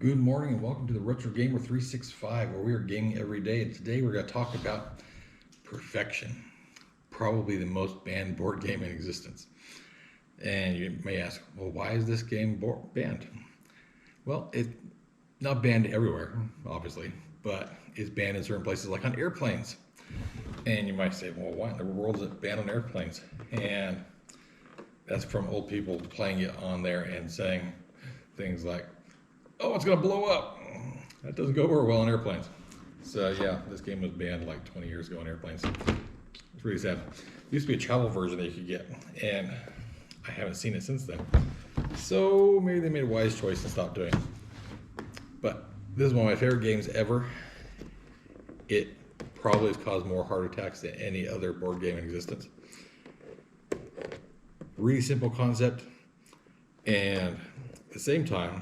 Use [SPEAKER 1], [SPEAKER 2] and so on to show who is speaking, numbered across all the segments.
[SPEAKER 1] Good morning and welcome to the Retro Gamer 365, where we are gaming every day. And today we're going to talk about Perfection, probably the most banned board game in existence. And you may ask, well, why is this game banned? Well, it's not banned everywhere, obviously, but it's banned in certain places, like on airplanes. And you might say, well, why in the world is it banned on airplanes? And that's from old people playing it on there and saying things like, oh, it's gonna blow up. That doesn't go over well on airplanes. So yeah, this game was banned like 20 years ago on airplanes. It's really sad. There used to be a travel version that you could get, and I haven't seen it since then. So maybe they made a wise choice and stopped doing it. But this is one of my favorite games ever. It probably has caused more heart attacks than any other board game in existence. Really simple concept, and at the same time,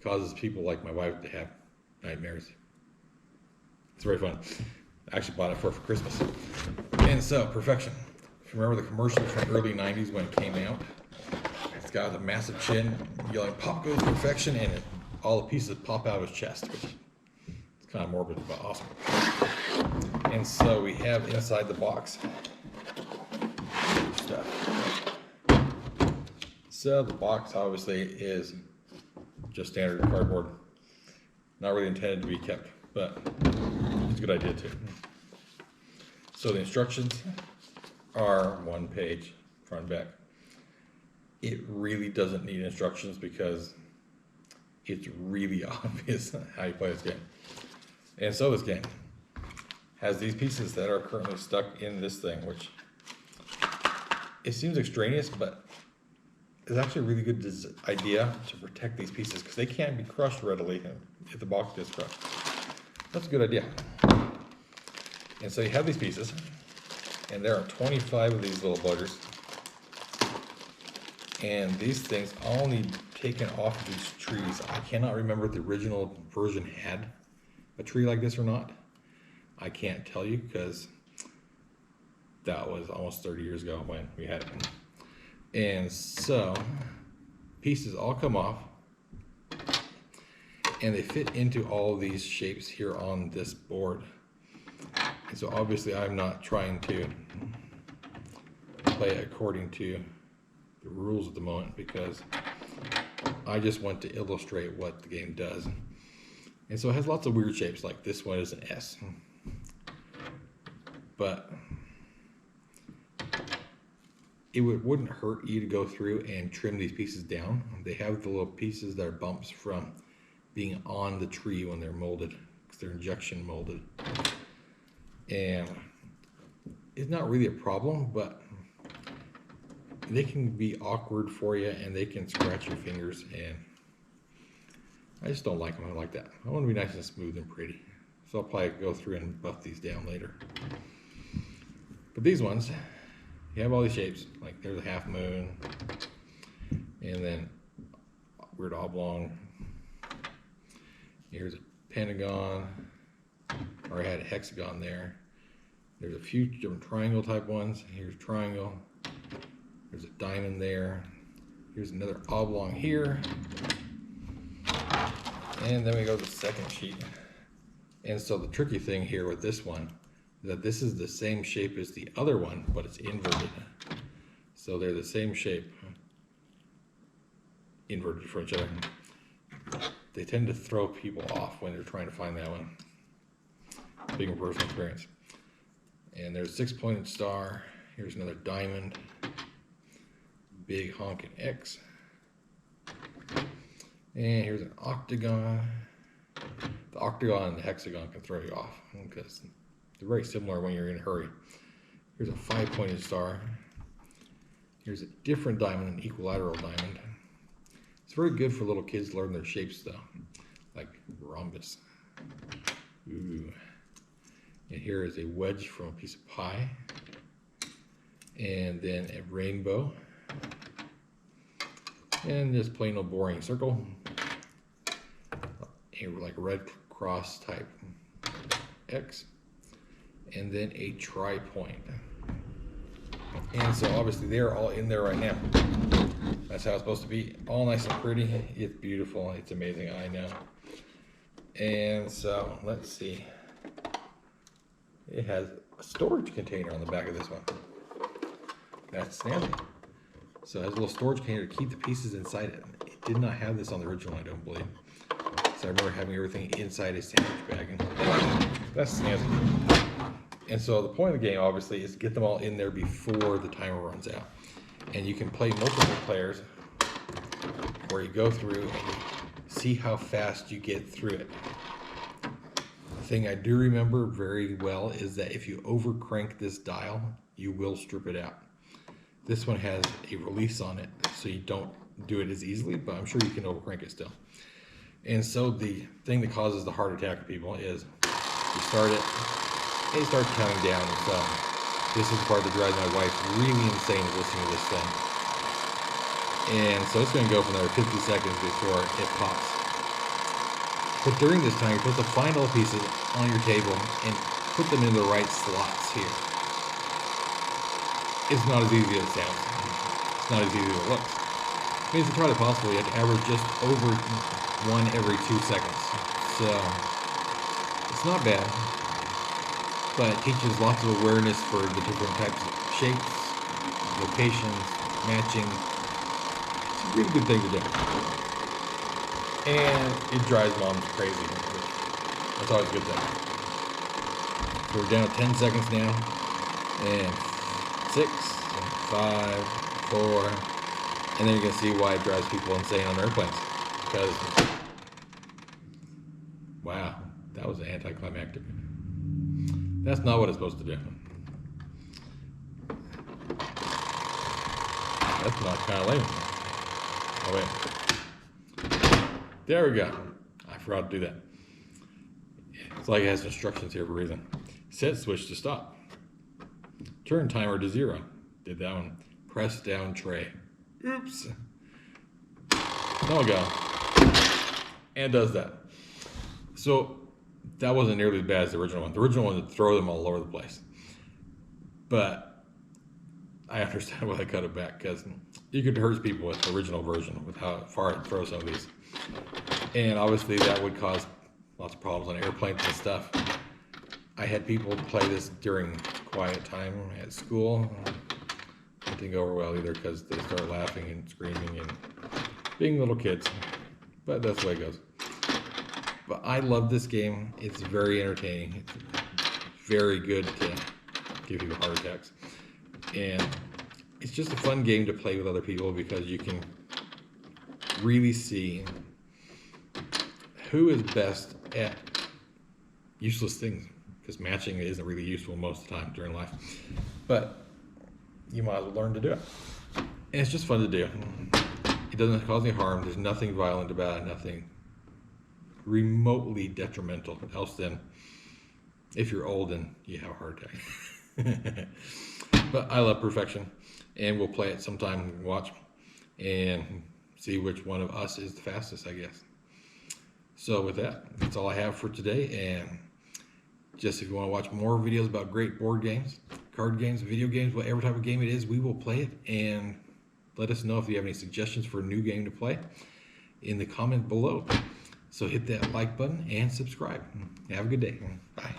[SPEAKER 1] causes people like my wife to have nightmares. It's very fun. I actually bought it for Christmas. And so, Perfection. If you remember the commercials from the early 90s when it came out, it's got a massive chin, yelling, "Pop goes Perfection," and all the pieces pop out of his chest, which is kind of morbid, but awesome. And so we have inside the box stuff. So the box obviously is just standard cardboard. Not really intended to be kept, but it's a good idea too. So the instructions are one page, front and back. It really doesn't need instructions because it's really obvious how you play this game. And so this game has these pieces that are currently stuck in this thing, which it seems extraneous, but it's actually a really good idea to protect these pieces because they can't be crushed readily if the box gets crushed. That's a good idea. And so you have these pieces, and there are 25 of these little buggers. And these things all need taken off of these trees. I cannot remember if the original version had a tree like this or not. I can't tell you because that was almost 30 years ago when we had it. And so pieces all come off and they fit into all these shapes here on this board. And so obviously I'm not trying to play according to the rules at the moment because I just want to illustrate what the game does. And so it has lots of weird shapes, like this one is an S. But it wouldn't hurt you to go through and trim these pieces down. They have the little pieces that are bumps from being on the tree when they're molded, because they're injection molded. And it's not really a problem, but they can be awkward for you and they can scratch your fingers, and I just don't like them. I like that. I want to be nice and smooth and pretty. So I'll probably go through and buff these down later. But these ones, you have all these shapes, like there's a half moon, and then weird oblong. Here's a pentagon, or I had a hexagon there. There's a few different triangle type ones. Here's triangle. There's a diamond there. Here's another oblong here. And then we go to the second sheet. And so the tricky thing here with this one, that this is the same shape as the other one, but it's inverted. So they're the same shape, inverted for each other. They tend to throw people off when they're trying to find that one. Being a personal experience. And there's a 6-pointed star. Here's another diamond. Big honking X. And here's an octagon. The octagon and the hexagon can throw you off because they're very similar when you're in a hurry. Here's a 5-pointed star. Here's a different diamond, an equilateral diamond. It's very good for little kids to learn their shapes though, like rhombus. Ooh. And here is a wedge from a piece of pie. And then a rainbow. And this plain old boring circle. Like a red cross type X. And then a tri-point. And so obviously they're all in there right now. That's how it's supposed to be. All nice and pretty. It's beautiful. It's amazing. I know. And so let's see. It has a storage container on the back of this one. That's snazzy. So it has a little storage container to keep the pieces inside it. It did not have this on the original, I don't believe. So I remember having everything inside a sandwich bag. And that's snazzy. And so the point of the game, obviously, is to get them all in there before the timer runs out. And you can play multiple players where you go through and see how fast you get through it. The thing I do remember very well is that if you overcrank this dial, you will strip it out. This one has a release on it, so you don't do it as easily, but I'm sure you can overcrank it still. And so the thing that causes the heart attack of people is you start it, and you start counting down. And so this is the part that drives my wife really insane listening to this thing. And so it's going to go for another 50 seconds before it pops. But during this time, you're supposed to find all the pieces on your table and put them in the right slots here. It's not as easy as it sounds. It's not as easy as it looks. It means it's probably possible you have to average just over one every 2 seconds. So it's not bad, but it teaches lots of awareness for the different types of shapes, locations, matching. It's a really good thing to do. And it drives moms crazy. That's always a good thing. So we're down to 10 seconds now. And 6, 5, 4, and then you're going to see why it drives people insane on airplanes. Because, wow, that was anticlimactic. That's not what it's supposed to do. That's not kind of lame. Oh, wait. There we go. I forgot to do that. It's like it has instructions here for a reason. Set switch to stop. Turn timer to 0. Did that one. Press down tray. Oops. There we go. And does that. So that wasn't nearly as bad as the original one. The original one would throw them all over the place. But I understand why they cut it back, because you could hurt people with the original version with how far it throws some of these. And obviously that would cause lots of problems on airplanes and stuff. I had people play this during quiet time at school. It didn't go over well either because they start laughing and screaming and being little kids. But that's the way it goes. But I love this game. It's very entertaining. It's very good to give people heart attacks. And it's just a fun game to play with other people because you can really see who is best at useless things. Because matching isn't really useful most of the time during life. But you might as well learn to do it. And it's just fun to do. It doesn't cause any harm. There's nothing violent about it, nothing remotely detrimental, else than if you're old and you have a heart attack. But I love Perfection, and we'll play it sometime and watch and see which one of us is the fastest, I guess. So with that, that's all I have for today. And just if you want to watch more videos about great board games, card games, video games, whatever type of game it is, we will play it. And let us know if you have any suggestions for a new game to play in the comment below. So hit that like button and subscribe. Have a good day. Bye.